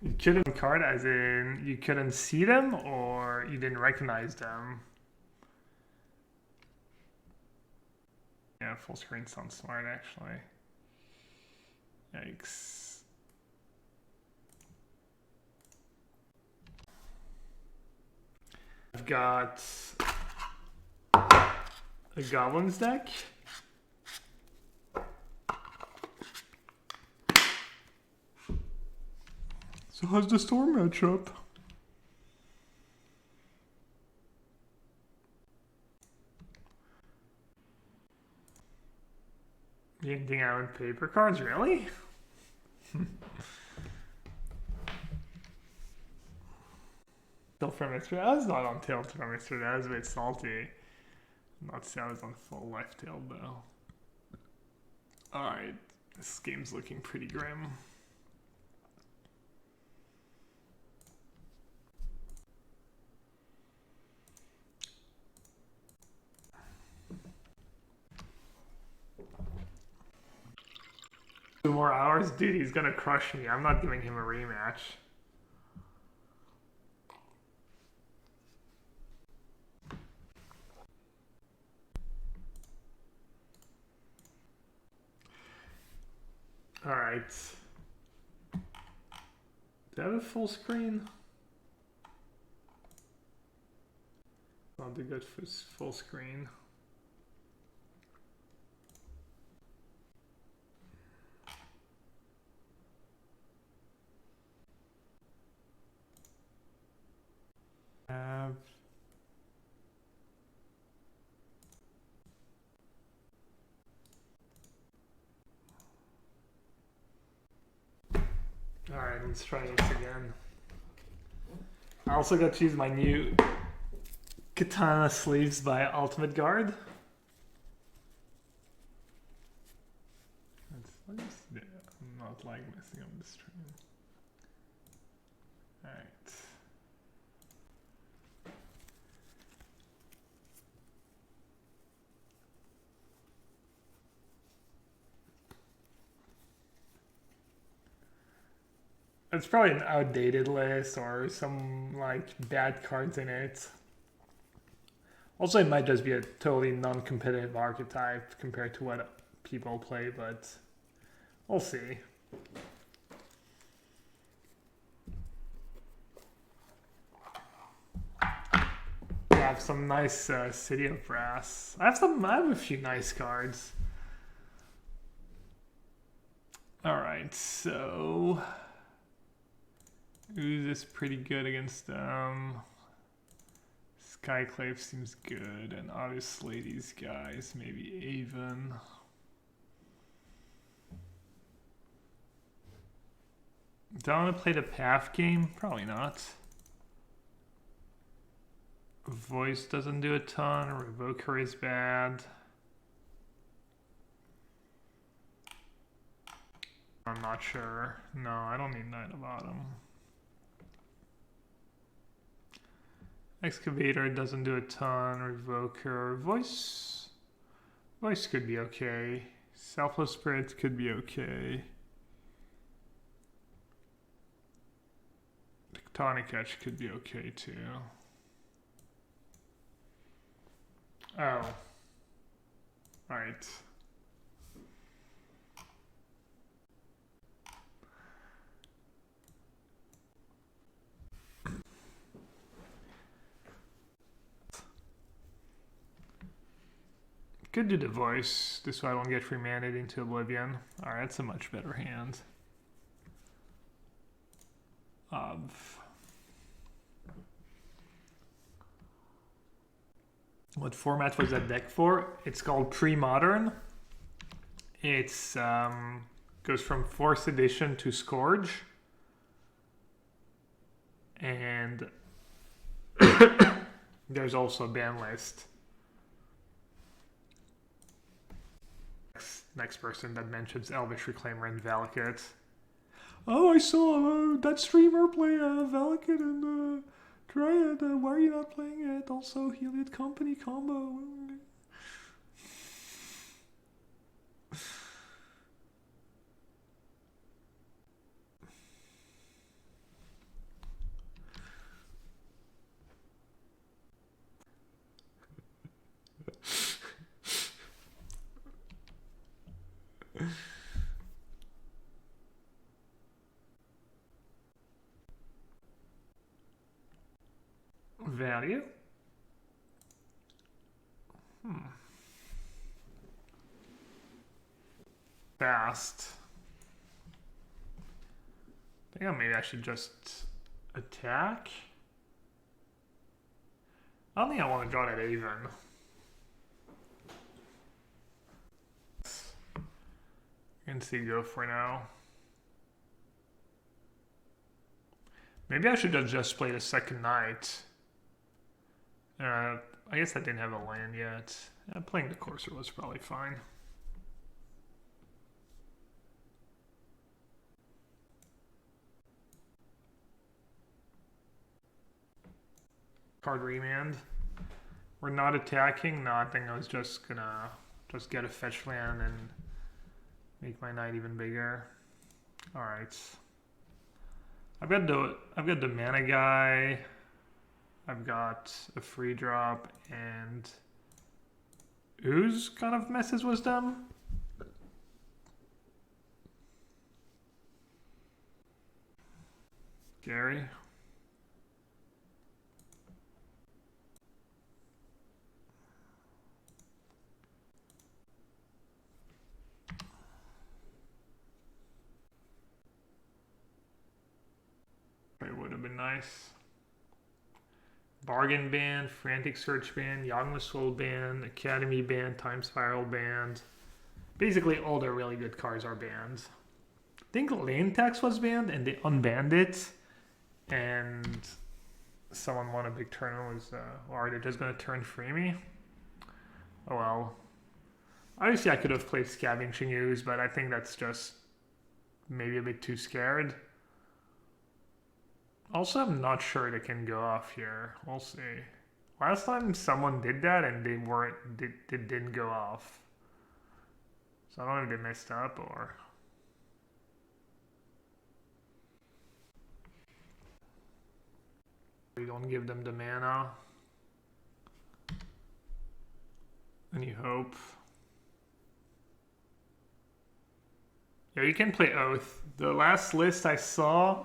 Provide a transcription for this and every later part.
You couldn't card as in you couldn't see them or you didn't recognize them. Yeah, full screen sounds smart actually. Yikes. I've got a Goblins deck. So how's the Storm matchup? Anything out with paper cards, really? Tilt from yesterday. I was not on tilt from yesterday. I was a bit salty. Not to say I was on full life tilt though. Alright, this game's looking pretty grim. Two more hours? Dude, he's gonna crush me. I'm not giving him a rematch. Alright. Do I have a full screen? Not the good for full screen. Alright, let's try this again. I also got to use my new Katana sleeves by Ultimate Guard. I'm not like messing up the stream. Alright. It's probably an outdated list or some like bad cards in it. Also, it might just be a totally non-competitive archetype compared to what people play, but we'll see. I have some nice City of Brass. I have a few nice cards. Alright, so ooze is pretty good against them. Skyclave seems good, and obviously these guys, maybe Avon. Do I want to play the Path game? Probably not. Voice doesn't do a ton, Revoker is bad. I'm not sure. No, I don't need Knight of Autumn. Excavator doesn't do a ton. Revoker. Voice could be okay. Selfless Spirit could be okay. Tectonic Etch could be okay too. Oh. Alright. Could do the voice, this way I don't get remanded into Oblivion. Alright, that's a much better hand. What format was that deck for? It's called Pre-Modern. It's goes from 4th edition to Scourge. And there's also a ban list. Next person that mentions Elvish Reclaimer and Valakut. Oh, I saw that streamer play Valakut and Dryad. Why are you not playing it? Also, Heliod Company combo. value. Fast. I think maybe I should just attack. I don't think I want to draw that even. MTGO for now. Maybe I should have just played a second knight. I guess I didn't have a land yet. Playing the Courser was probably fine. Card remand. We're not attacking. No, I think I was just gonna get a fetch land and make my knight even bigger. All right. I've got the mana guy. I've got a free drop and Ooze kind of messes with them. Scary. It would have been nice. Bargain Band, Frantic Search Band, Yagna Soul Band, Academy Band, Time Spiral Band. Basically all the really good cards are banned. I think Lane Tax was banned and they unbanned it. And someone won a big tournament was, or they're just going to turn free me. Oh well. Obviously I could have played Scavenging Ooze, but I think that's just maybe a bit too scared. Also, I'm not sure they can go off here. We'll see. Last time someone did that and they didn't go off. So I don't know if they messed up or... We don't give them the mana. Any hope? Yeah, you can play Oath. The last list I saw...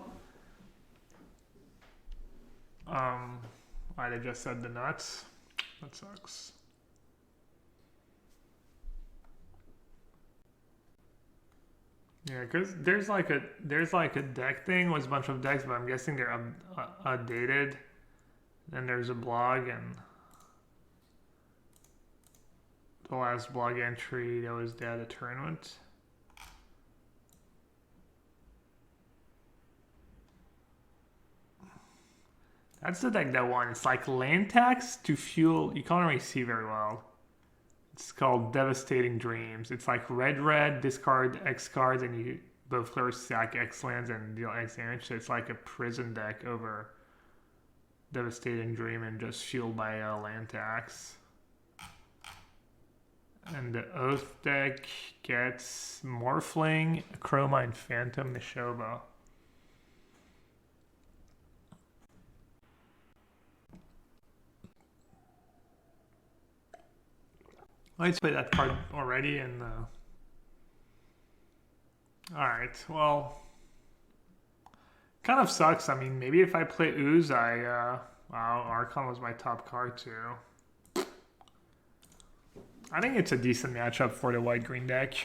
I just said the nuts. That sucks. Yeah, because there's like a deck thing with a bunch of decks, but I'm guessing they're outdated. Then there's a blog and the last blog entry that was at a tournament. That's the deck that won. It's like land tax to fuel. You can't really see very well. It's called Devastating Dreams. It's like red, discard X cards, and you both players sack X lands and deal X damage. So it's like a prison deck over Devastating Dream and just fueled by land tax. And the Oath deck gets Morphling, Chroma, and Phantom Nishoba. I played that card already, and all right. Well, kind of sucks. I mean, maybe if I play Ooze, wow, Archon was my top card too. I think it's a decent matchup for the white-green deck.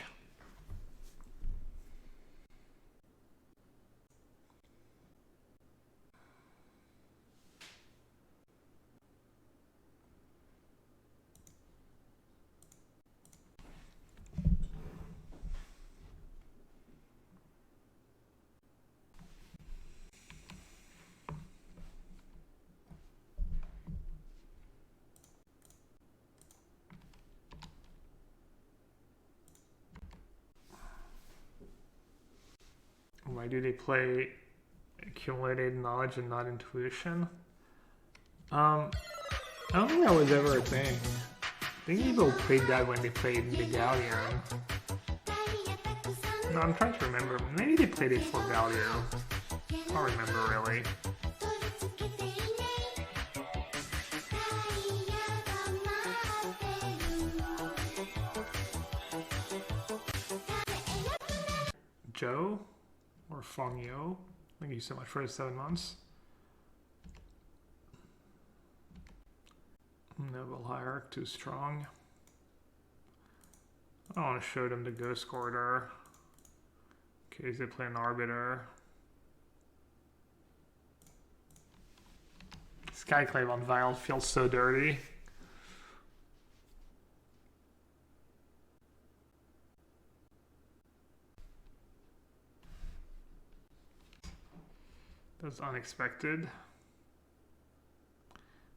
Why do they play accumulated knowledge and not intuition? I don't think that was ever a thing. I think people played that when they played Medallion. No, I'm trying to remember. Maybe they played it for value. I don't remember really. Joe? Or Fong Yo. Thank you so much for the 7 months. Noble Hierarch too strong. I don't want to show them the Ghost Quarter. In case they play an Arbiter. Skyclave on Vial feels so dirty. That's unexpected.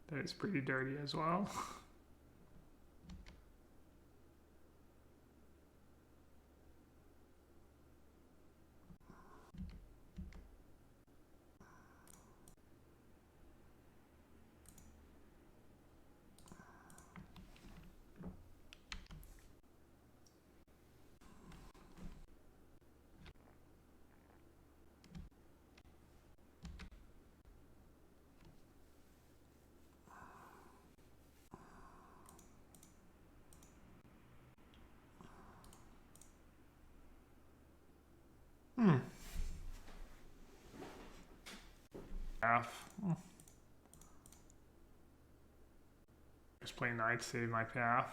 That is pretty dirty as well. Half. Just play Knight, save my path.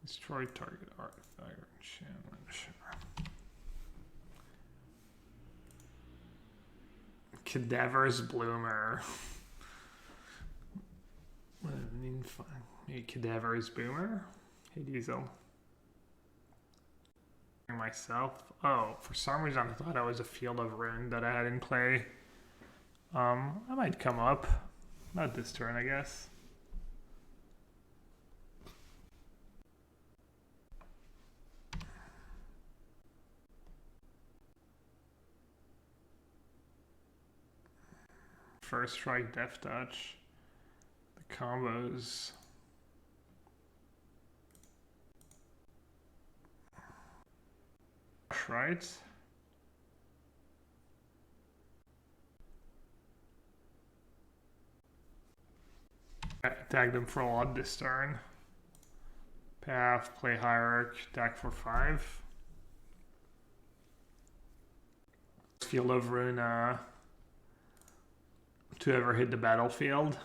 Destroy target artifact or enchantment. Sure. Cadaver's Bloomer. What I mean, fine. Maybe Cadaver's Boomer? Hey Diesel. Myself. Oh, for some reason I thought I was a Field of Ruin that I had in play. I might come up. Not this turn, I guess. First Strike, Death Touch. The combos. Right. Tag them for a lot this turn. Path, play Hierarch, attack for 5. Field of Ruin to ever hit the battlefield.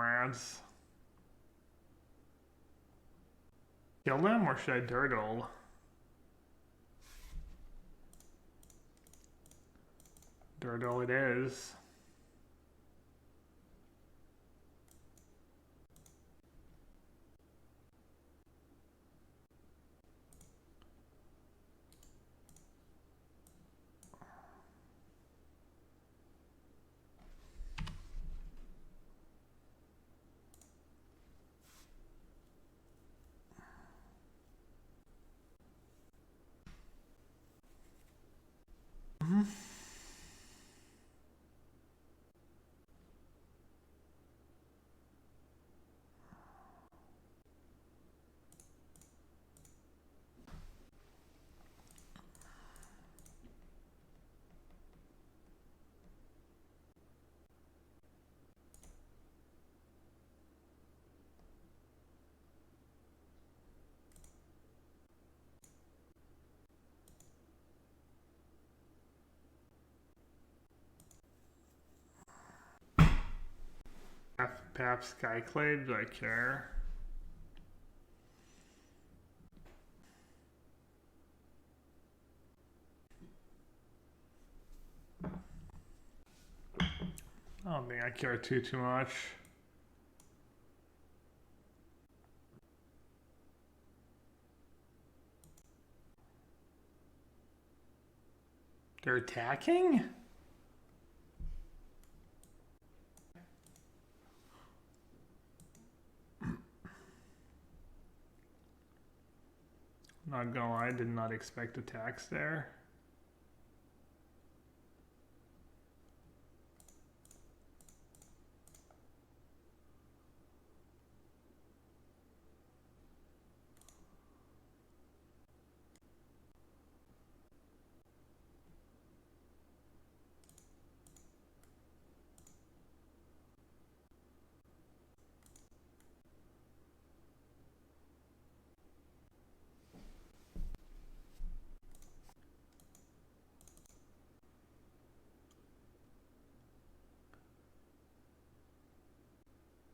Ads. Kill them or should I dirtle? Dirtle it is. Perhaps Skyclave, do I care? I don't think I care too much. They're attacking? Not gonna lie, I did not expect attacks there.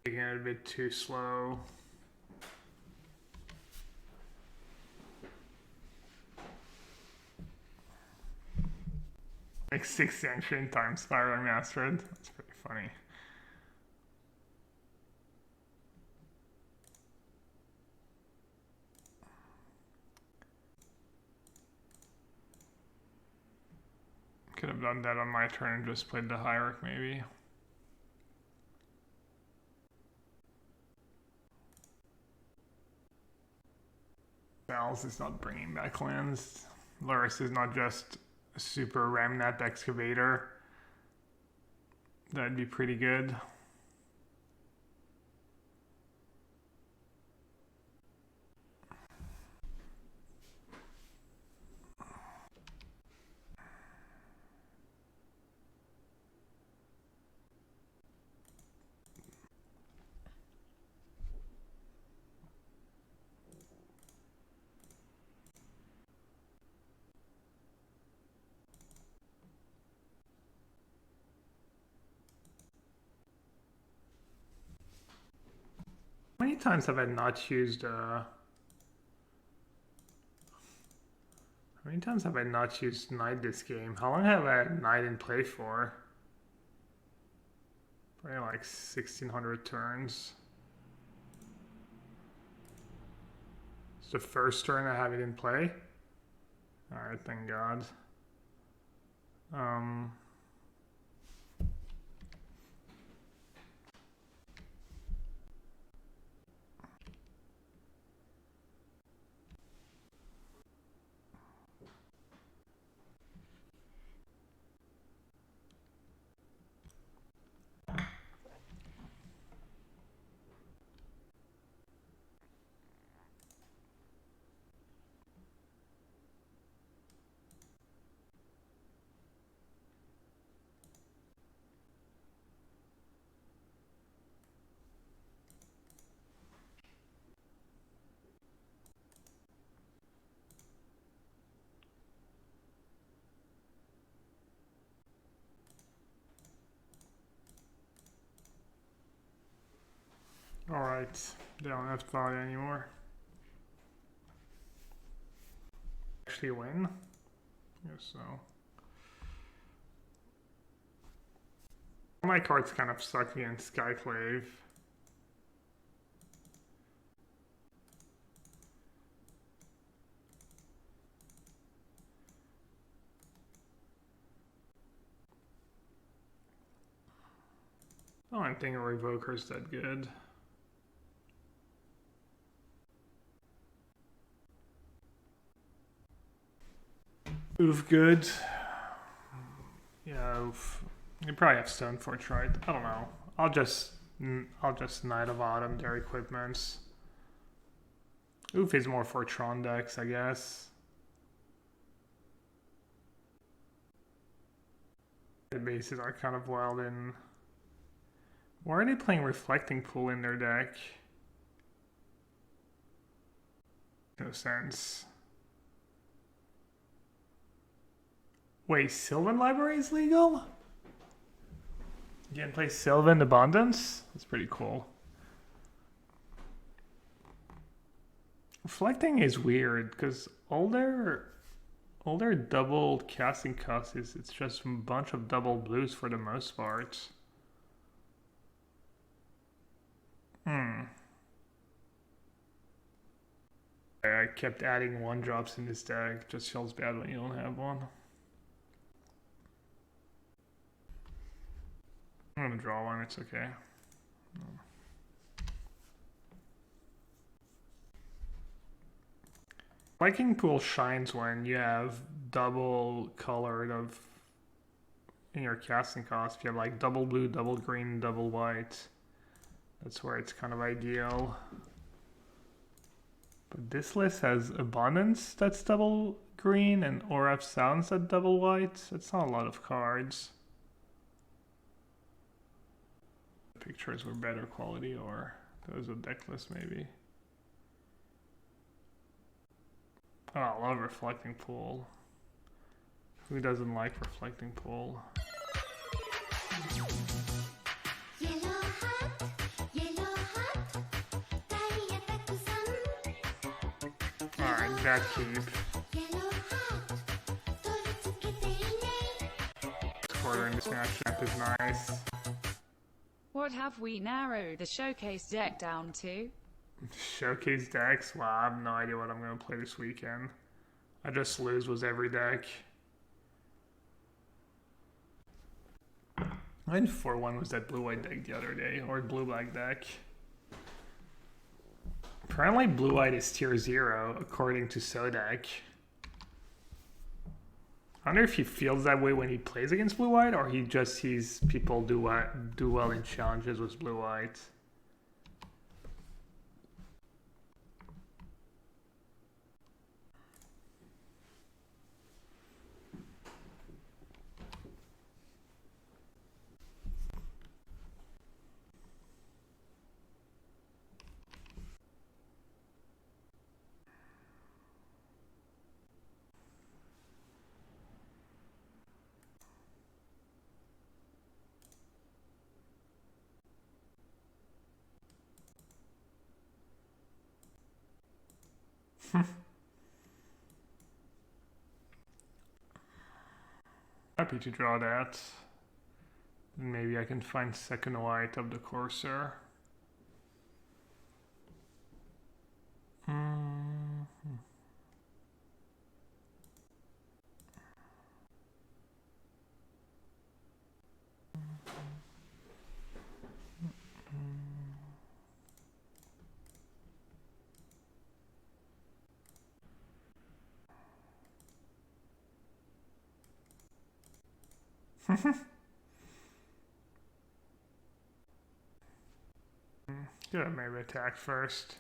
Taking it a bit too slow. Like 6 sanction times Spiraling Mastered. That's pretty funny. Could have done that on my turn and just played the Hierarch maybe. Val's is not bringing back lands. Luris is not just a super Ramnat Excavator. That'd be pretty good. How many times have I not used how many times have I not used Knight this game? How long have I had Knight in play for? Probably like 1600 turns. It's the first turn I have it in play. Alright, thank God. Alright, they don't have value anymore. Actually win? Guess so. My cards kind of suck against Skyclave. I don't think a Revoker's that good. Oof, good. Yeah, oof. You probably have Stoneforge, right? I don't know. I'll just Knight of Autumn their equipments. Oof is more for Tron decks, I guess. The bases are kind of wild in. Why are they playing Reflecting Pool in their deck? No sense. Wait, Sylvan Library is legal? You can play Sylvan Abundance? That's pretty cool. Reflecting is weird because all their double casting costs is it's just a bunch of double blues for the most part. I kept adding 1-drops in this deck. Just feels bad when you don't have one. I'm gonna draw one, it's okay. Viking Pool shines when you have double colored of in your casting cost. If you have like double blue, double green, double white, that's where it's kind of ideal. But this list has Abundance that's double green and Oraf Sounds that double white. It's not a lot of cards. Pictures were better quality, or there was a deck list maybe. Oh, I love Reflecting Pool. Who doesn't like Reflecting Pool? Yellowhat, yellow Alright, that keep. Quartering this matchup is nice. What have we narrowed the showcase deck down to? Showcase decks? Wow, I have no idea what I'm going to play this weekend. I just lose was every deck. I think 4-1 was that blue-white deck the other day, or blue-black deck. Apparently blue-white is tier 0, according to Sodek. I wonder if he feels that way when he plays against blue-white, or he just sees people do well in challenges with blue-white. Happy to draw that. Maybe I can find second white of the Corsair. Yeah, maybe attack first.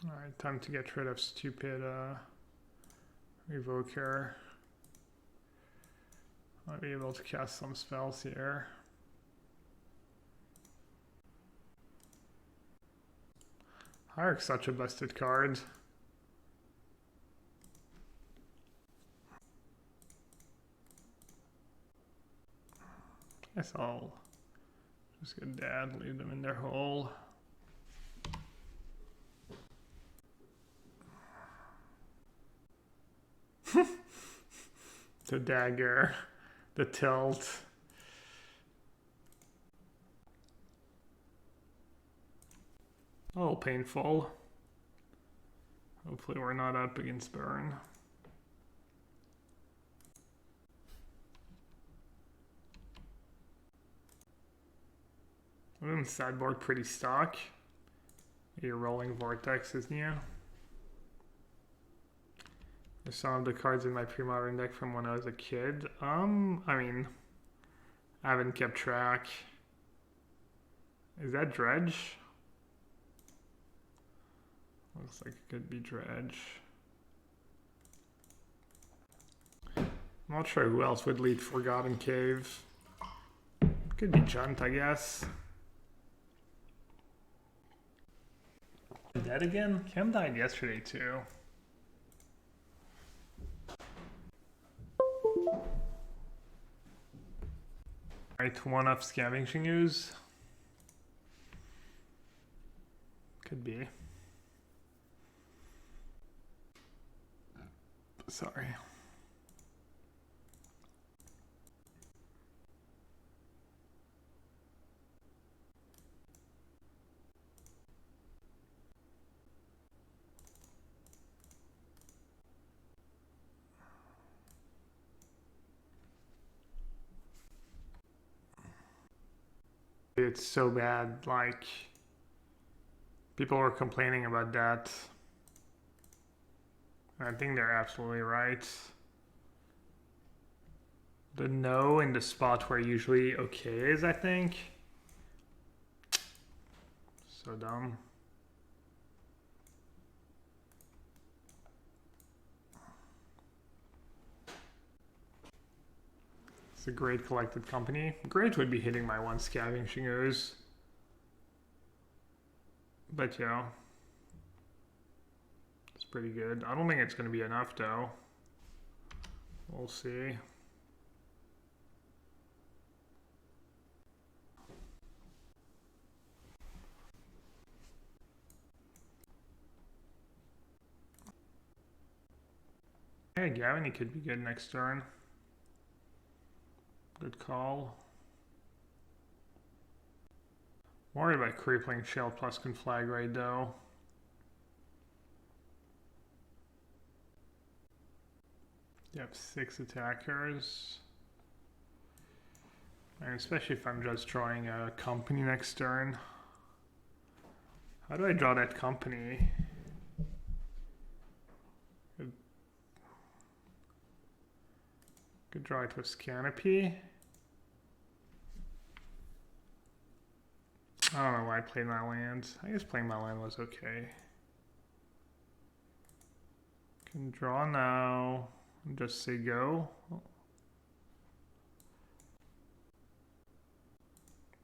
Alright, time to get rid of stupid Revoker. I'll be able to cast some spells here. Hierarch's such a busted card. Guess I'll just get Dad, leave them in their hole. The dagger, the tilt. A little painful. Hopefully we're not up against burn. Sideboard pretty stock. Your rolling vortex is new. There's some of the cards in my pre-modern deck from when I was a kid. I mean, I haven't kept track. Is that Dredge? Looks like it could be Dredge. I'm not sure who else would lead Forgotten Cave. Could be Chunt, I guess. Dead again? Cam died yesterday too. Alright, one up Scavenging Ooze. Could be. Sorry. It's so bad, like, people were complaining about that. I think they're absolutely right. The no in the spot where usually okay is, I think. So dumb. It's a great collected company. Great would be hitting my one scavenging ooze. But yeah. It's pretty good. I don't think it's going to be enough though. We'll see. Hey, Gavin, he could be good next turn. Good call. Worried about crippling shell plus conflagrate though. You have 6 attackers. And especially if I'm just drawing a company next turn. How do I draw that company? Could draw it with Canopy. I don't know why I played my land. I guess playing my land was okay. Can draw now. And just say go.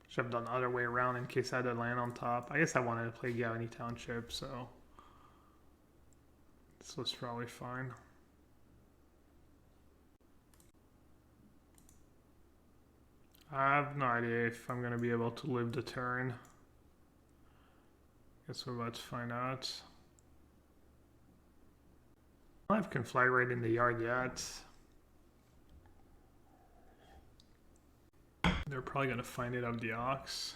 Should have done the other way around in case I had a land on top. I guess I wanted to play Gavany Township, so this was probably fine. I have no idea if I'm going to be able to live the turn. Guess we're about to find out. I don't have conflagrate in the yard yet. They're probably going to find it up the ox.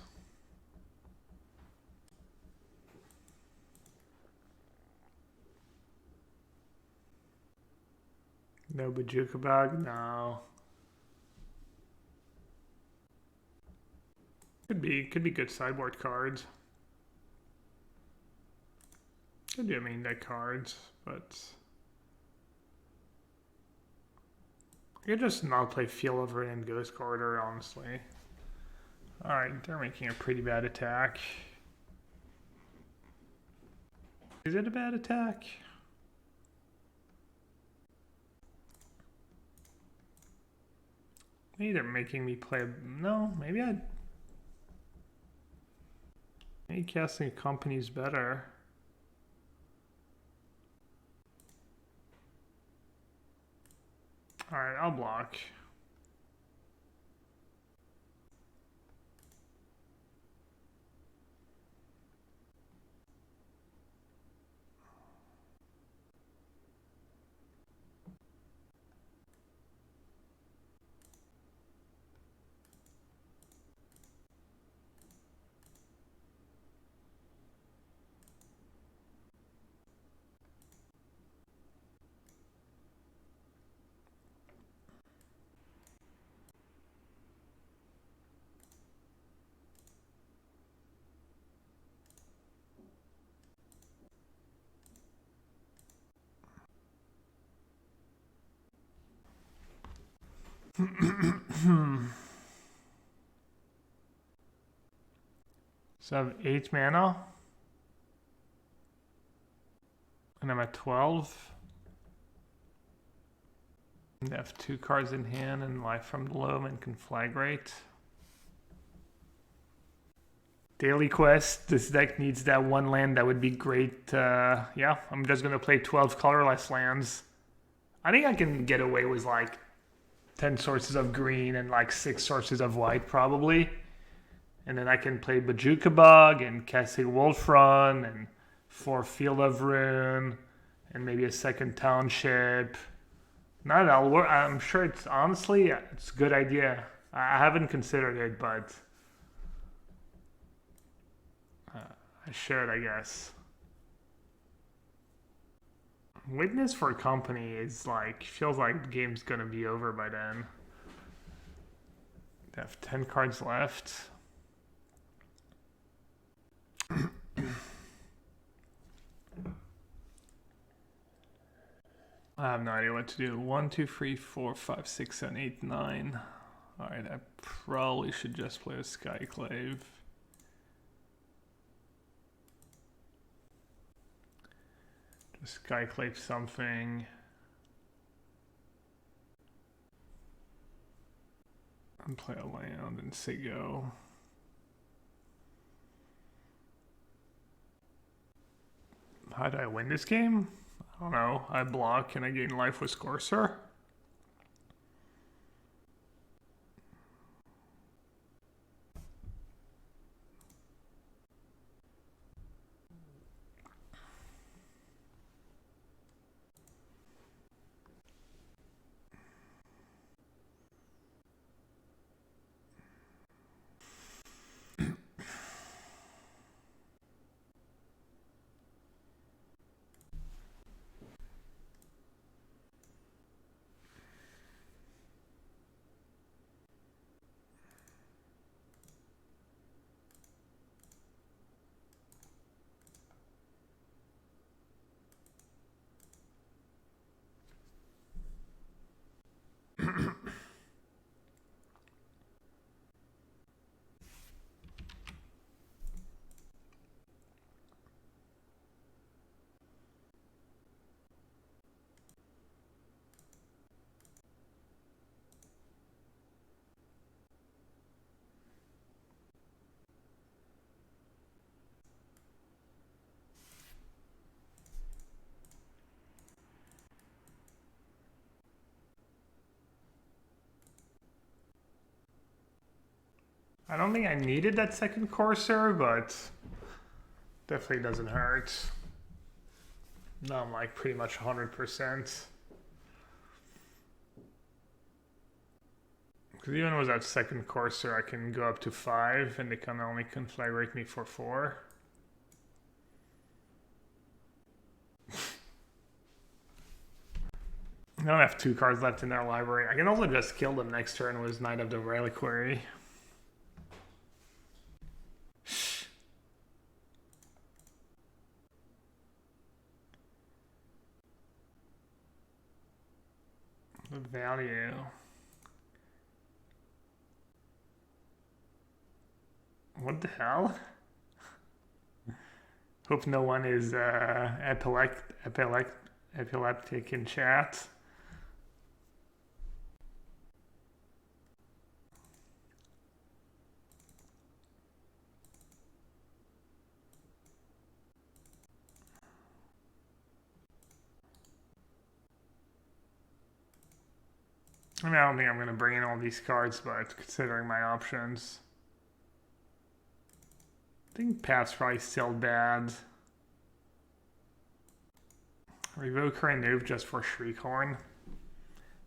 No Bajuka bag? No. Could be good sideboard cards. Could be main deck cards, but I could just not play Field of Ruin and Ghost Corridor, honestly. Alright, they're making a pretty bad attack. Is it a bad attack? Maybe they're making me play. No, maybe casting a company's better. Alright, I'll block. So I have 8 mana. And I'm at 12. I have 2 cards in hand and Life from the Loam and Conflagrate. Daily quest. This deck needs that one land. That would be great. Yeah, I'm just going to play 12 colorless lands. I think I can get away with like 10 sources of green and like 6 sources of white probably. And then I can play Bajuka Bug and Cassie Wolfrun and 4 Field of Ruin and maybe a second Township. Not at all. I'm sure it's honestly, it's a good idea. I haven't considered it, but I should, I guess. Witness for Company is like, feels like the game's gonna be over by then. They have 10 cards left. I have no idea what to do. 1, 2, 3, 4, 5, 6, 7, 8, 9. Alright, I probably should just play a Skyclave. Just Skyclave something. And play a land and MTGO. How do I win this game? I don't know. I block and I gain life with Courser. I don't think I needed that second Courser, but definitely doesn't hurt. Now I'm like pretty much 100%. Because even with that second Courser, I can go up to 5 and they can only conflagrate me for 4. I don't have 2 cards left in their library. I can also just kill them next turn with Knight of the Reliquary. The value. What the hell? Hope no one is epileptic in chat. I mean, I don't think I'm going to bring in all these cards, but considering my options, I think Path's probably still bad. Revoke her and Nuve just for Shriekhorn.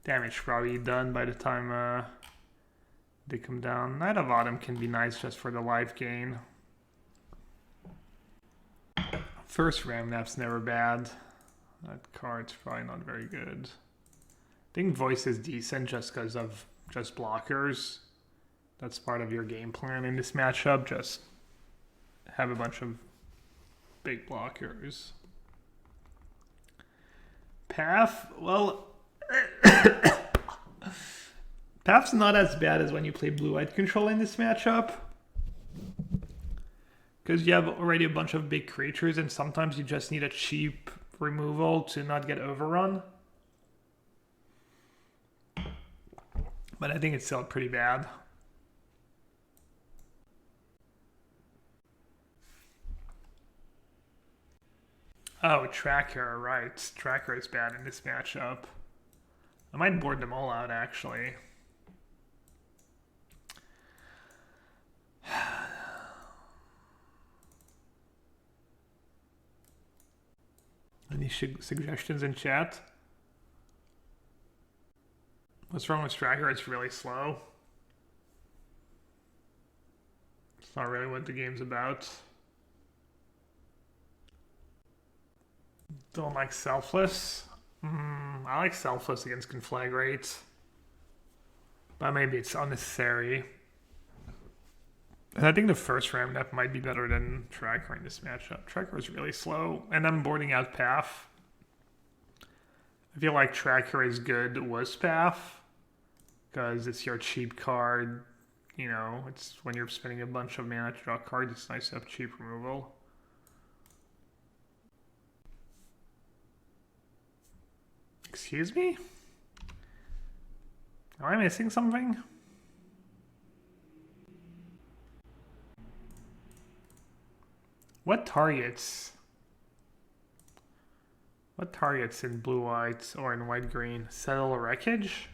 Damage probably done by the time they come down. Knight of Autumn can be nice just for the life gain. First Ramnap's never bad. That card's probably not very good. I think Voice is decent just because of just blockers. That's part of your game plan in this matchup. Just have a bunch of big blockers. Path, well, Path's not as bad as when you play blue-white control in this matchup. Because you have already a bunch of big creatures and sometimes you just need a cheap removal to not get overrun. But I think it's still pretty bad. Oh, Tracker, right. Tracker is bad in this matchup. I might board them all out, actually. Any suggestions in chat? What's wrong with Tracker? It's really slow. It's not really what the game's about. Don't like Selfless. I like Selfless against Conflagrate. But maybe it's unnecessary. And I think the first Ramnap might be better than Tracker in this matchup. Tracker is really slow. And I'm boarding out Path. I feel like Tracker is good Wispath because it's your cheap card. You know, it's when you're spending a bunch of mana to draw cards, it's nice to have cheap removal. Excuse me? Am I missing something? What targets? What targets in blue-white or in white-green? Settle wreckage?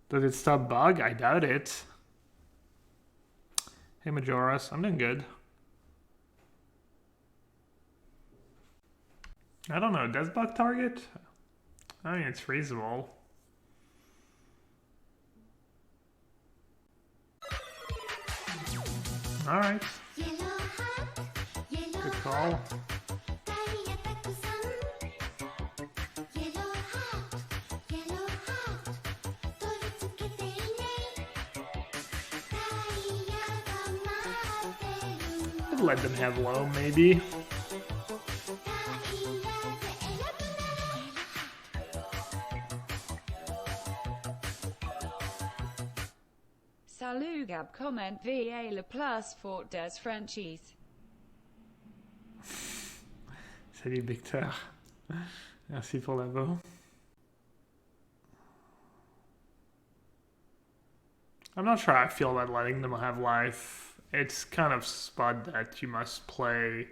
Does it stop bug? I doubt it. Hey Majora's, I'm doing good. I don't know, does bug target? I mean, it's reasonable. Alright. Good call. Could let them have low, maybe. Salut Gab, comment VA le plus fort des Frenchies. Salut Victor. Merci pour la voix. I'm not sure I feel that letting them have life. It's kind of spot that you must play.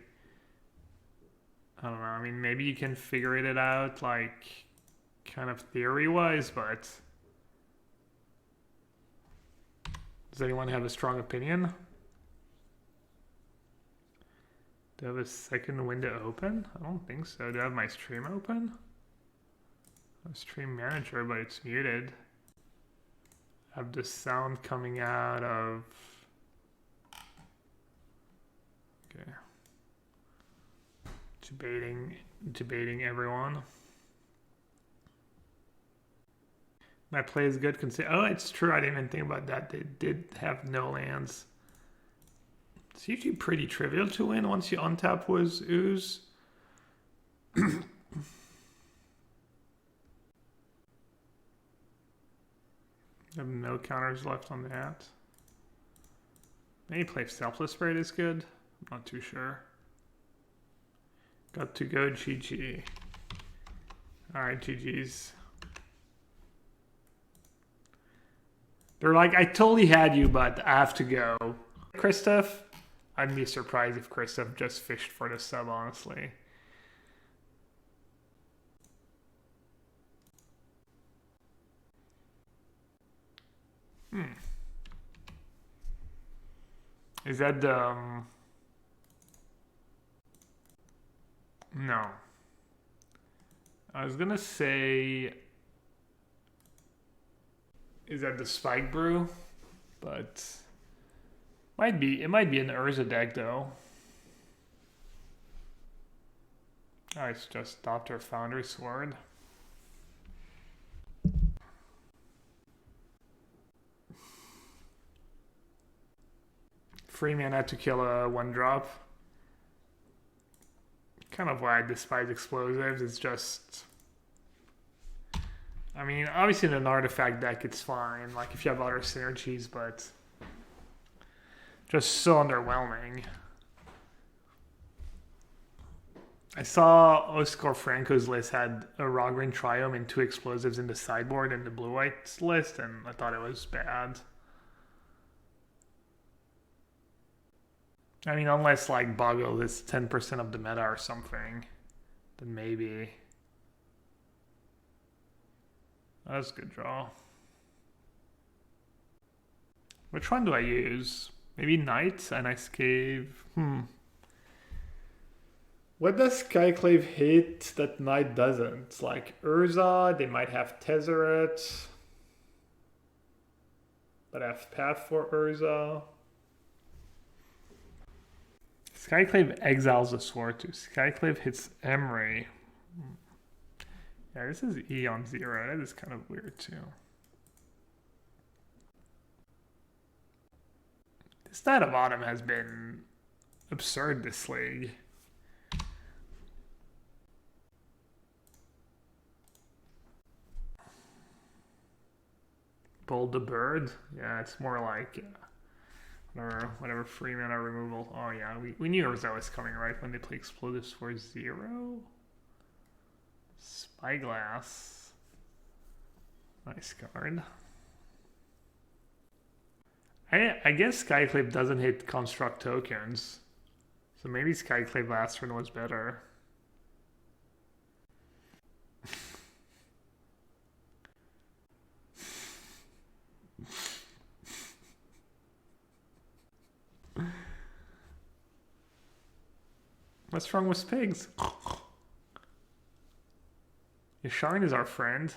I don't know, I mean, maybe you can figure it out, like, kind of theory-wise, but... Does anyone have a strong opinion? Do I have a second window open? I don't think so. Do I have my stream open? I have stream manager, but it's muted. I have the sound coming out of... Okay. Debating everyone. My play is good. Oh, it's true. I didn't even think about that. They did have no lands. It's usually pretty trivial to win once you untap with Ooze. I have no counters left on that. Maybe play Selfless Spirit is good. I'm not too sure. Got to go GG. Alright, GG's. They're like, I totally had you, but I have to go. Christoph? I'd be surprised if Christoph just fished for the sub, honestly. Is that the... No. I was gonna say... Is that the Spike Brew? But... It might be an Urza deck, though. Oh, it's just Dr. Foundry Sword. Free mana to kill a 1-drop. Kind of why I despise explosives. It's just... I mean, obviously in an artifact deck it's fine. Like if you have other synergies, but... Just so underwhelming. I saw Oscar Franco's list had a Rogrin Triome and 2 explosives in the sideboard in the blue-white list, and I thought it was bad. I mean, unless like Boggle is 10% of the meta or something, then maybe. That's a good draw. Which one do I use? Maybe Knight and Iceclave. What does Skyclave hit that Knight doesn't? Like Urza, they might have Tezzeret. But I have Path for Urza. Skyclave exiles a sword too. Skyclave hits Emry. Yeah, this is E on 0. That is kind of weird too. This Knight of Autumn has been absurd this league. Bold the bird. Yeah, it's more like whatever free mana removal. Oh yeah, we knew that was coming, right? When they play explosives for 0. Spyglass. Nice card. I guess Skyclave doesn't hit construct tokens. So maybe Skyclave last turn was better. What's wrong with pigs? Yasharn is our friend.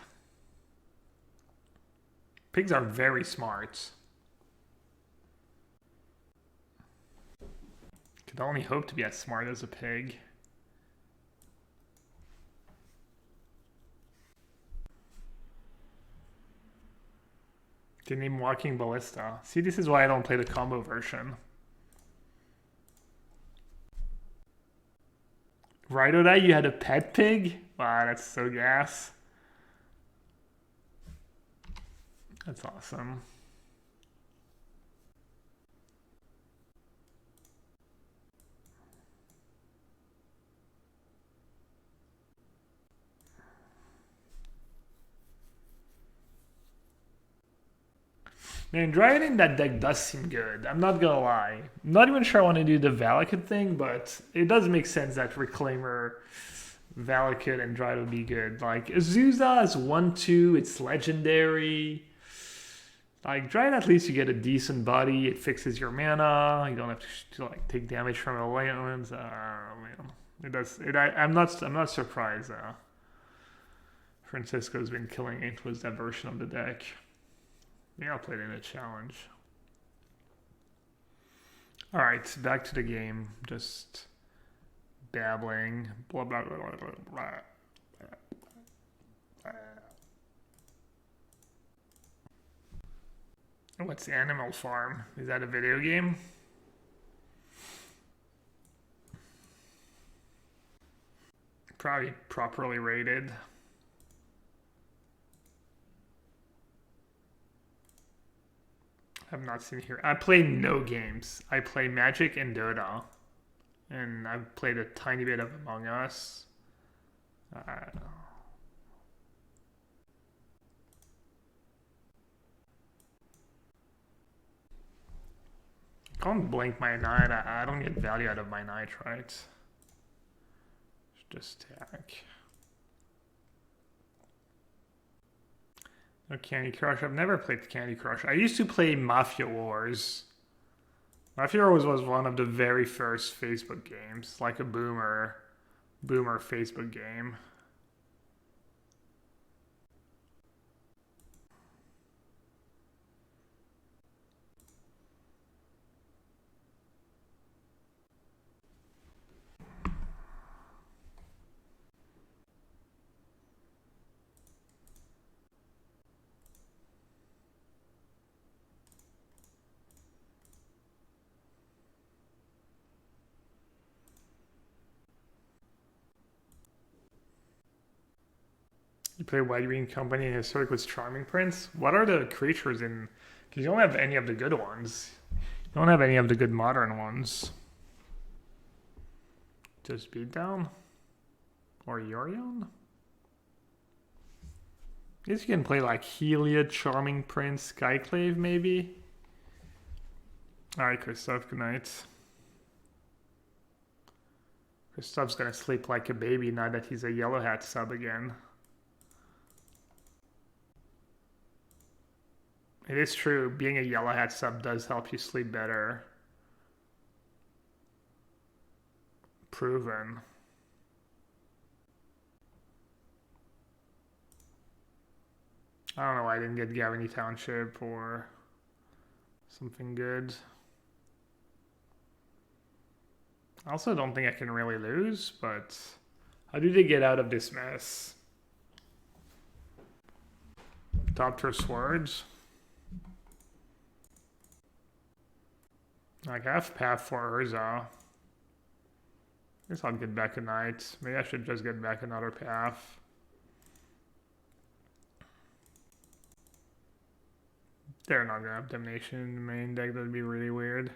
Pigs are very smart. Could only hope to be as smart as a pig. Didn't even Walking Ballista. See, this is why I don't play the combo version. Right, Oda, you had a pet pig? Wow, that's so gas. That's awesome. Man, Dryad in that deck does seem good. I'm not gonna lie. I'm not even sure I want to do the Valakut thing, but it does make sense that Reclaimer, Valakut, and Dryad would be good. Like, Azusa is 1-2, it's legendary. Like, Dryad, at least you get a decent body, it fixes your mana, you don't have to like take damage from the lands. Man. It does. I'm not surprised. Francisco's been killing it with that version of the deck. Yeah, I'll play it in a challenge. Alright, back to the game. Just babbling. Blah, blah, blah, blah, blah, blah. What's Animal Farm? Is that a video game? Probably properly rated. I've not seen here. I play no games. I play Magic and Dota. And I've played a tiny bit of Among Us. Can't blink my knight. I don't get value out of my knight, right? Just attack. No Candy Crush. I've never played Candy Crush. I used to play Mafia Wars. Mafia Wars was one of the very first Facebook games, like a boomer Facebook game. You play White Green Company and Historic with Charming Prince? What are the creatures in... Because you don't have any of the good ones. You don't have any of the good modern ones. Just Beatdown? Or Yorion? I guess you can play like Heliod, Charming Prince, Skyclave maybe? Alright, Christoph, good night. Christoph's gonna sleep like a baby now that he's a Yellowhat sub again. It is true, being a Yellowhat sub does help you sleep better. Proven. I don't know why I didn't get Gavany Township or something good. I also don't think I can really lose, but how do they get out of this mess? Top tier swords. Like, I have path for Urza. Guess I'll get back a knight. Maybe I should just get back another path. They're not gonna have Damnation in the main deck. That'd be really weird.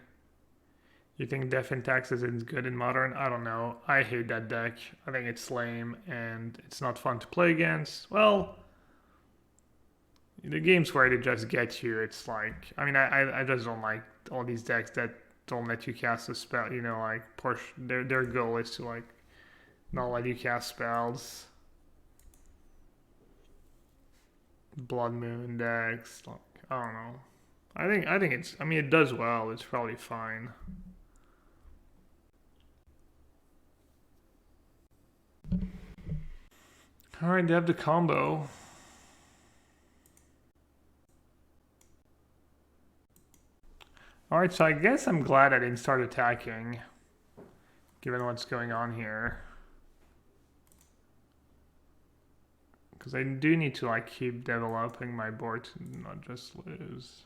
You think Death and Taxes is good in Modern? I don't know. I hate that deck. I think it's lame and it's not fun to play against. Well, the games where they just get you, it's like, I mean, I just don't like all these decks that don't let you cast a spell, you know, like push, their goal is to like not let you cast spells. Blood Moon decks, like, I don't know. I think it's, I mean, it does well. It's probably fine. Alright, they have the combo. Alright, so I guess I'm glad I didn't start attacking, given what's going on here. Because I do need to like keep developing my board to not just lose.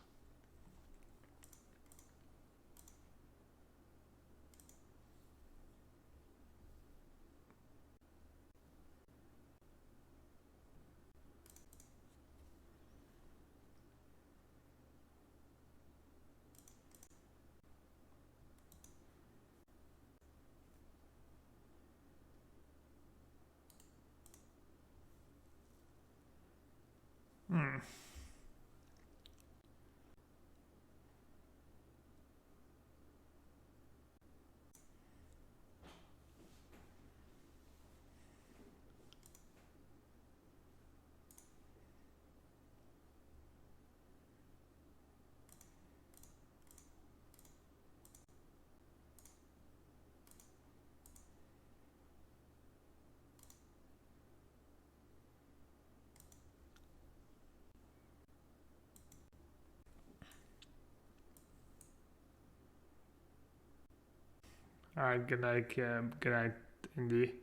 Alright, good night, Indy.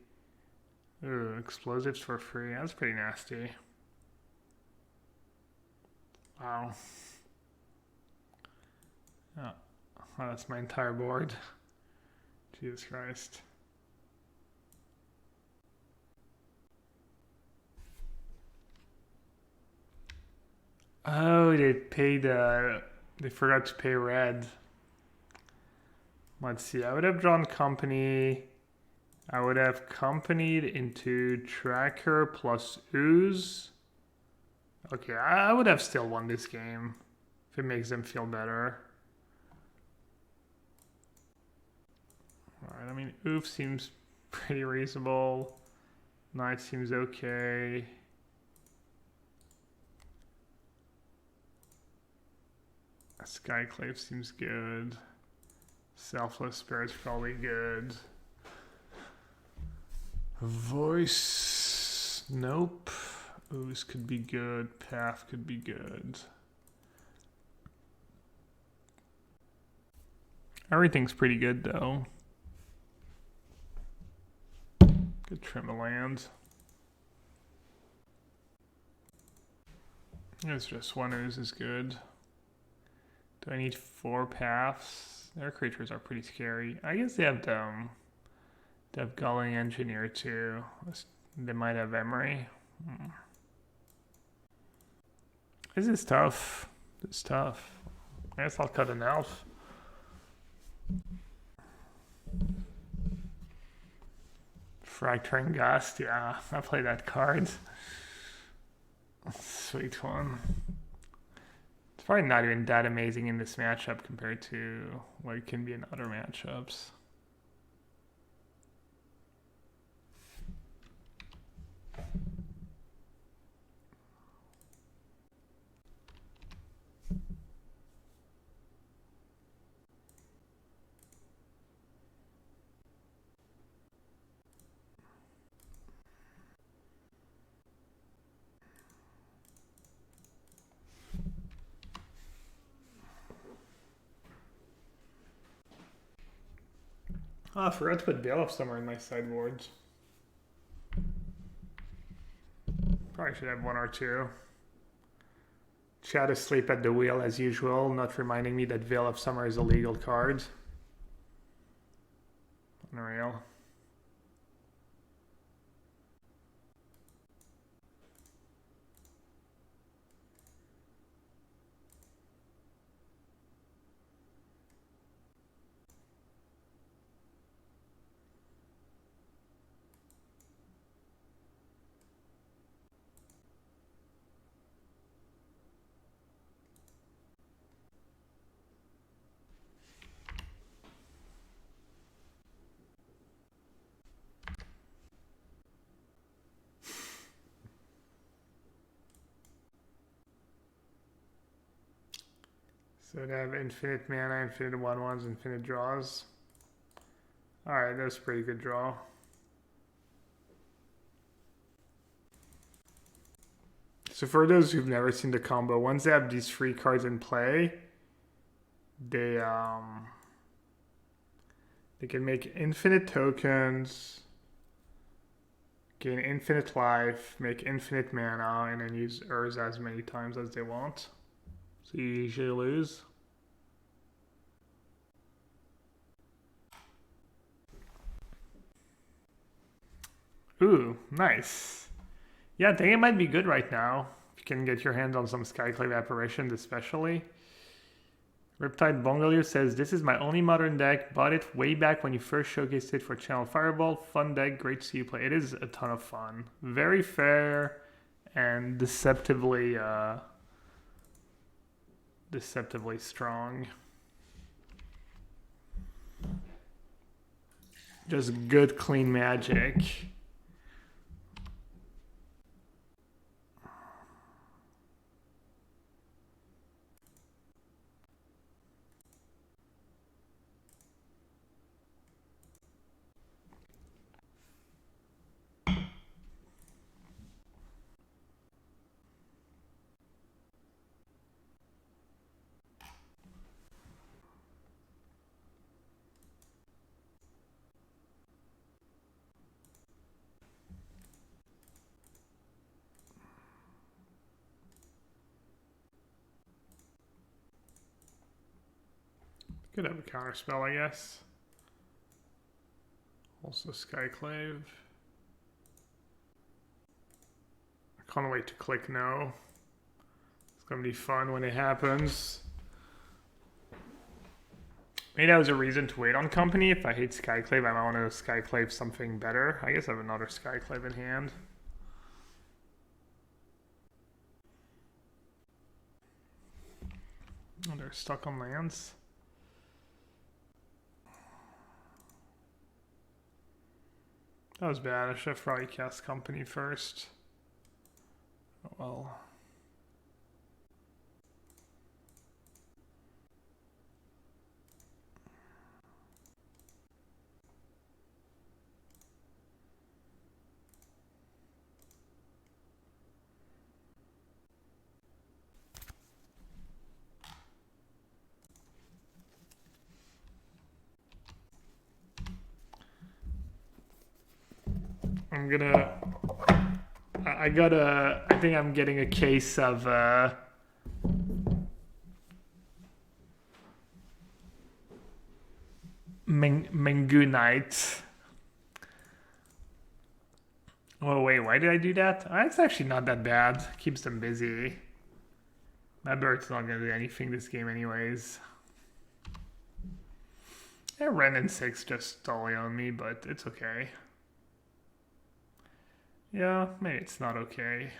Ooh, explosives for free. That's pretty nasty. Wow. Oh, that's my entire board. Jesus Christ. Oh, they paid, they forgot to pay red. Let's see, I would have drawn company. I would have companied into tracker plus ooze. Okay, I would have still won this game if it makes them feel better. Alright, I mean, oof seems pretty reasonable. Knight seems okay. Skyclave seems good. Selfless Spirit's probably good. Voice, nope. Ooze could be good. Path could be good. Everything's pretty good though. Good trim of land. It's just one ooze is good. Do I need 4 paths? Their creatures are pretty scary. I guess they have they have Gulling Engineer too. They might have Emery. This is tough. It's tough. I guess I'll cut an elf. Fracturing Gust, yeah, I play that card. Sweet one. It's probably not even that amazing in this matchup compared to what it can be in other matchups. Oh, I forgot to put Bailiff somewhere in my sideboards. Probably should have 1 or 2. Chad asleep at the wheel as usual, not reminding me that Veil of Summer is a legal card. Unreal. So they have infinite mana, infinite 1/1s, infinite draws. Alright, that was a pretty good draw. So for those who've never seen the combo, once they have these 3 cards in play, they can make infinite tokens, gain infinite life, make infinite mana, and then use Urza as many times as they want. So you usually lose. Ooh, nice. Yeah, I think it might be good right now. If you can get your hands on some Skyclave Apparitions especially. Riptide Bungalow says, this is my only modern deck. Bought it way back when you first showcased it for Channel Fireball. Fun deck, great to see you play. It is a ton of fun. Very fair and deceptively strong. Just good, clean magic. Could have a counterspell, I guess. Also Skyclave. I can't wait to click no. It's gonna be fun when it happens. Maybe that was a reason to wait on company. If I hate Skyclave, I might want to Skyclave something better. I guess I have another Skyclave in hand. Oh, they're stuck on lands. That was bad. I should have probably cast company first. Oh well. I'm gonna. I think I'm getting a case of Mengunite. Oh wait, why did I do that? It's actually not that bad. Keeps them busy. My bird's not gonna do anything this game anyways. Yeah, Ren and 6 just stole on me, but it's okay. Yeah, maybe it's not okay.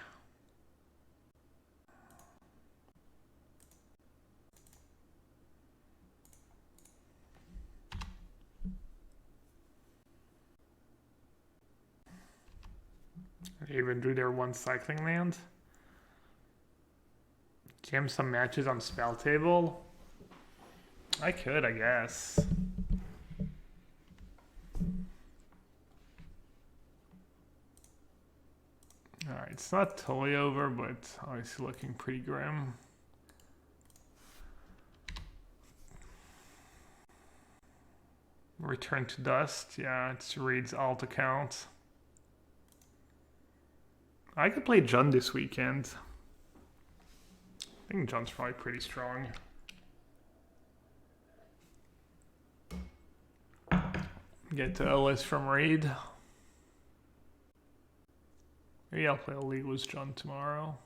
They even drew their 1 cycling land. Jam some matches on spell table. I could, I guess. Alright, it's not totally over, but obviously looking pretty grim. Return to Dust. Yeah, it reads alt account. I could play Jund this weekend. I think Jund's probably pretty strong. Get to OS from Raid. Maybe I'll play a League with Jund tomorrow.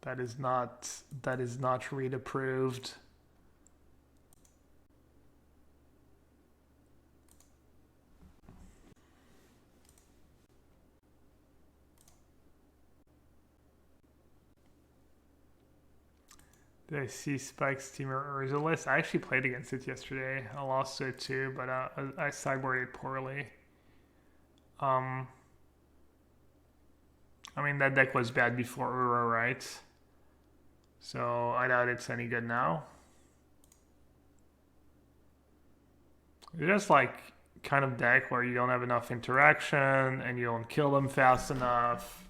That is not Raid approved. Did I see Spike's Steamer Urza list? I actually played against it yesterday. I lost to it too, but I sideboarded poorly. I mean, that deck was bad before Uro, right? So I doubt it's any good now. It's just like kind of deck where you don't have enough interaction and you don't kill them fast enough.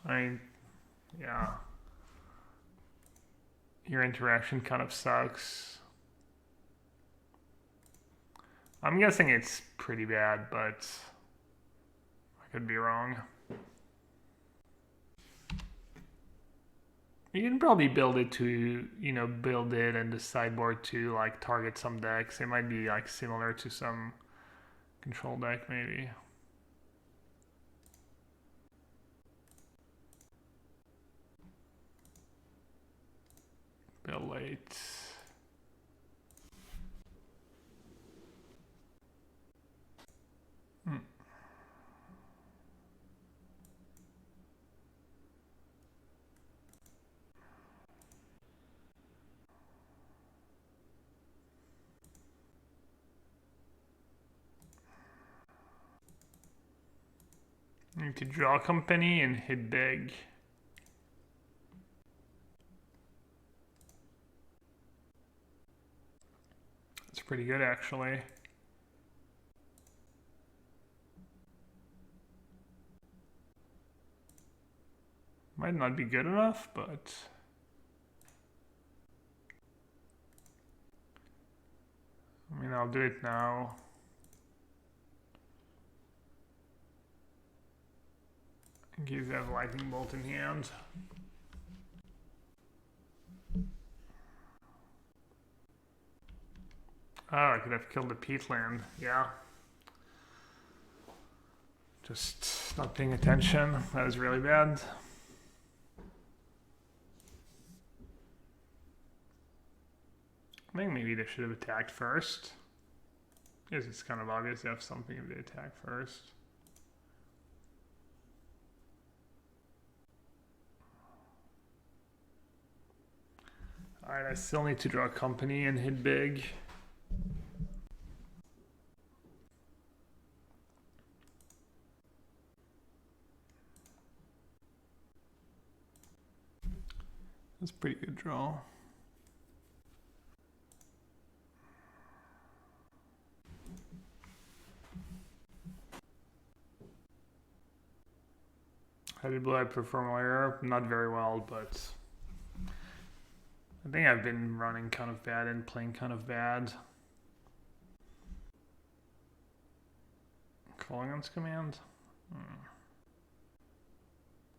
I mean, yeah. Your interaction kind of sucks. I'm guessing it's pretty bad, but I could be wrong. You can probably build it to, build it and the sideboard to like target some decks. It might be like similar to some control deck maybe. Build late. Need to draw company and hit big. That's pretty good actually. Might not be good enough, but I mean, I'll do it now. He's have lightning bolt in hand. Oh, I could have killed the peatland. Yeah. Just not paying attention. That was really bad. I think maybe they should have attacked first. Yes, it's kind of obvious they have something if they attack first. Alright, I still need to draw company and hit big. That's a pretty good draw. How did Blue Eye perform earlier? Not very well, but I think I've been running kind of bad and playing kind of bad. Calling on command?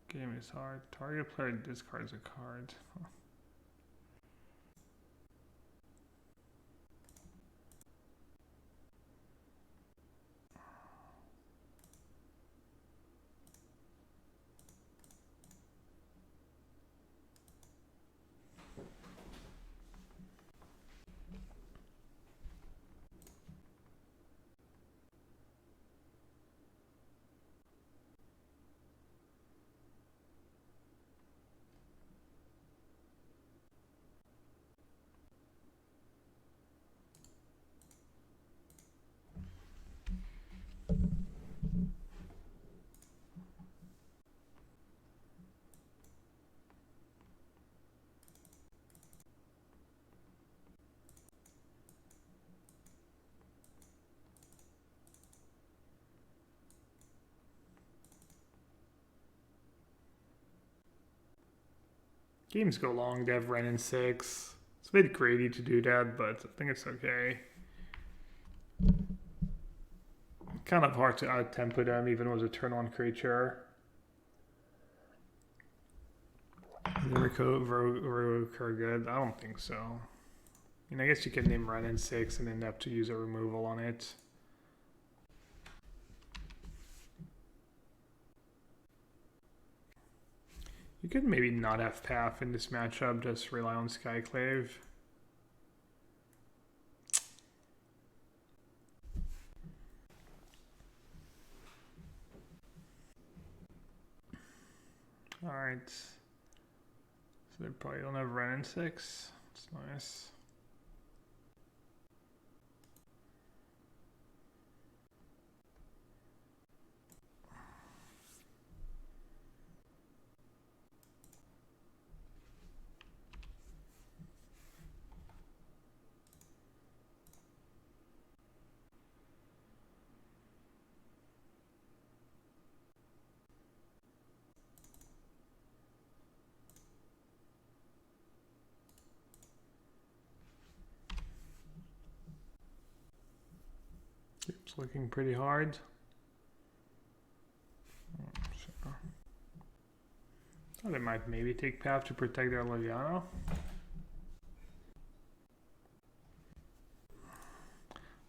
Game is hard. Target player discards a card. Huh. Games go long, they have Ren in 6. It's a bit greedy to do that, but I think it's okay. Kind of hard to out-tempo them, even with a turn-on creature. Is Roker good? I don't think so. I mean, I guess you can name Ren in 6 and then have to use a removal on it. You could maybe not have Path in this matchup, just rely on Skyclave. Alright. So they probably don't have Ren in 6. That's nice. Seems looking pretty hard. So, thought they might maybe take path to protect their Liliana.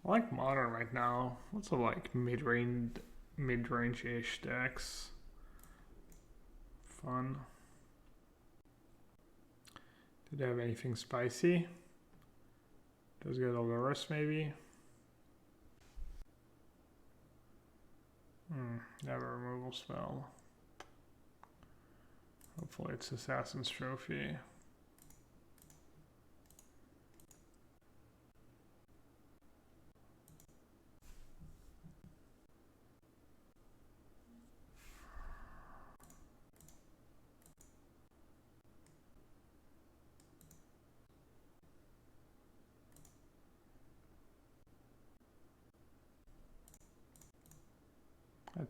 I like modern right now. Lots of like mid-range-ish decks. Fun. Did they have anything spicy? Does get Olorus maybe? They have a removal spell. Hopefully it's Assassin's Trophy.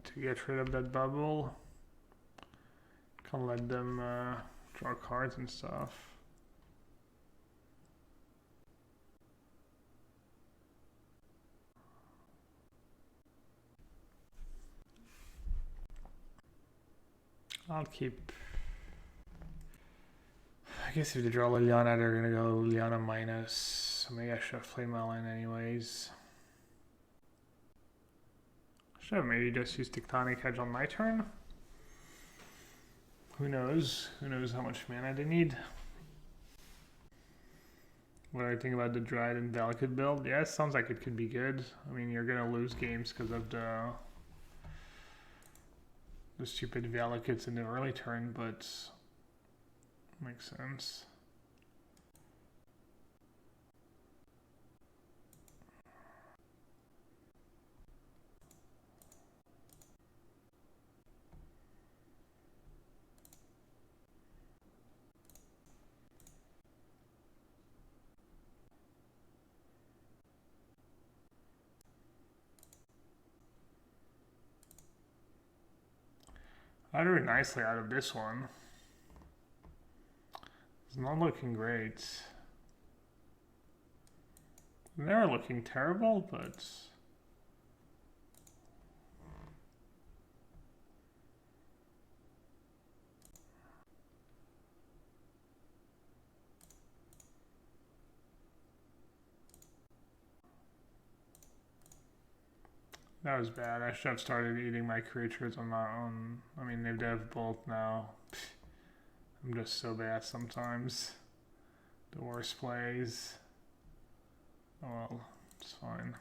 To get rid of that bubble. Can't let them draw cards and stuff. I'll keep... I guess if they draw Liliana, they're gonna go Liliana minus. So maybe I should have played my line anyways. Should have maybe just used Tectonic Hedge on my turn. Who knows? Who knows how much mana they need? What do I think about the Dryad and Delicate build? Yeah, it sounds like it could be good. I mean, you're gonna lose games because of the stupid Delicates in the early turn, but makes sense. I drew nicely out of this one. It's not looking great. They're looking terrible, but that was bad. I should have started eating my creatures on my own. I mean, they have both now. I'm just so bad sometimes. The worst plays. Oh well, it's fine.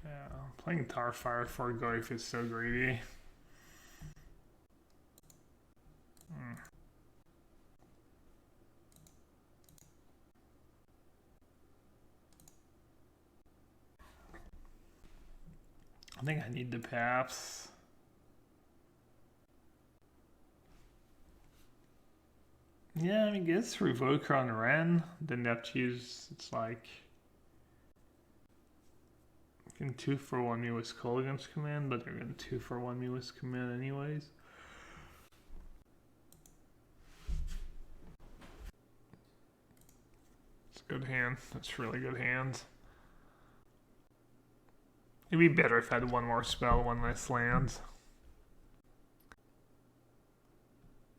Yeah, playing Tarfire for Goif is so greedy. I think I need the paths. Yeah, I guess Revoker on Ren. Then they have to use, it's like... You can 2-for-1 me with Kolagham's command, but they're going to 2-for-1 me with command anyways. It's a good hand. That's a really good hand. It'd be better if I had one more spell, one less land.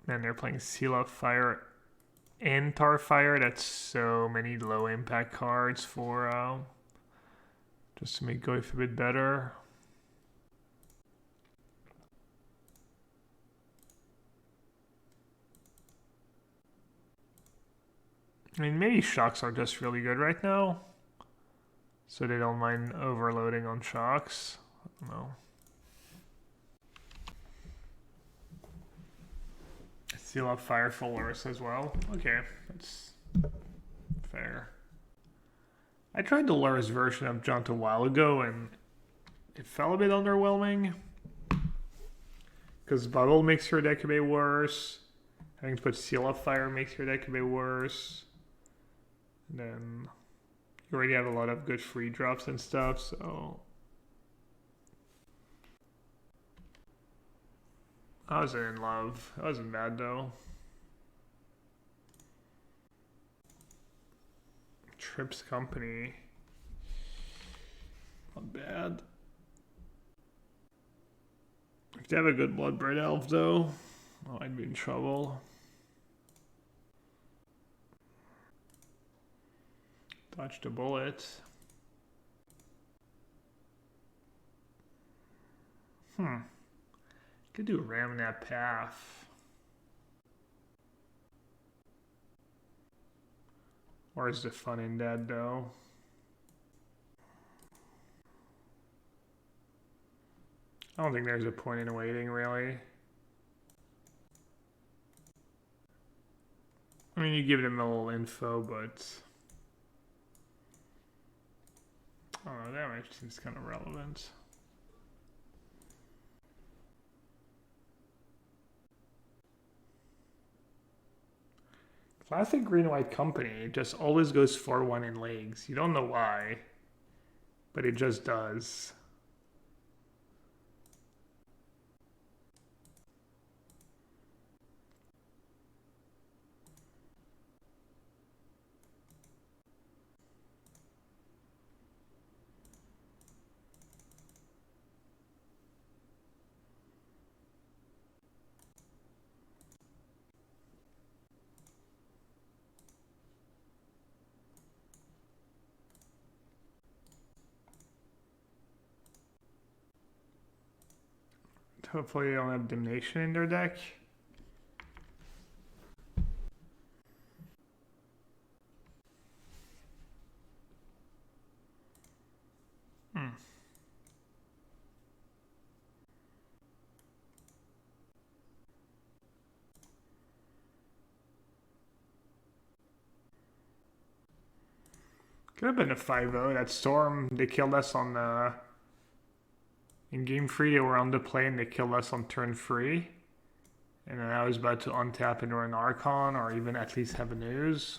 Man, they're playing Seal of Fire and Tarfire. That's so many low impact cards for just to make Goif a bit better. I mean, maybe Shocks are just really good right now, so they don't mind overloading on Shocks. I don't know. Seal of Fire for Lurrus as well. Okay, that's fair. I tried the Lurrus version of Jaunt a while ago and it fell a bit underwhelming. Because Bubble makes your deck a bit worse. Having to put Seal of Fire makes your deck a bit worse. And then you already have a lot of good free drops and stuff, so... I wasn't in love. It wasn't bad though. Trips Company. Not bad. If they have a good Bloodbraid Elf though, I might be in trouble. Dodge the bullet. Could do ram that path. Or is the fun in that though? I don't think there's a point in waiting really. I mean, you give them a little info, but I don't know, that actually seems kind of relevant. Classic green-white company just always goes 4-1 in leagues. You don't know why, but it just does. Hopefully they don't have Damnation in their deck. Could have been a 5-0. That Storm, they killed us on the... In game 3, they were on the play and they killed us on turn 3. And then I was about to untap into an Archon or even at least have a news.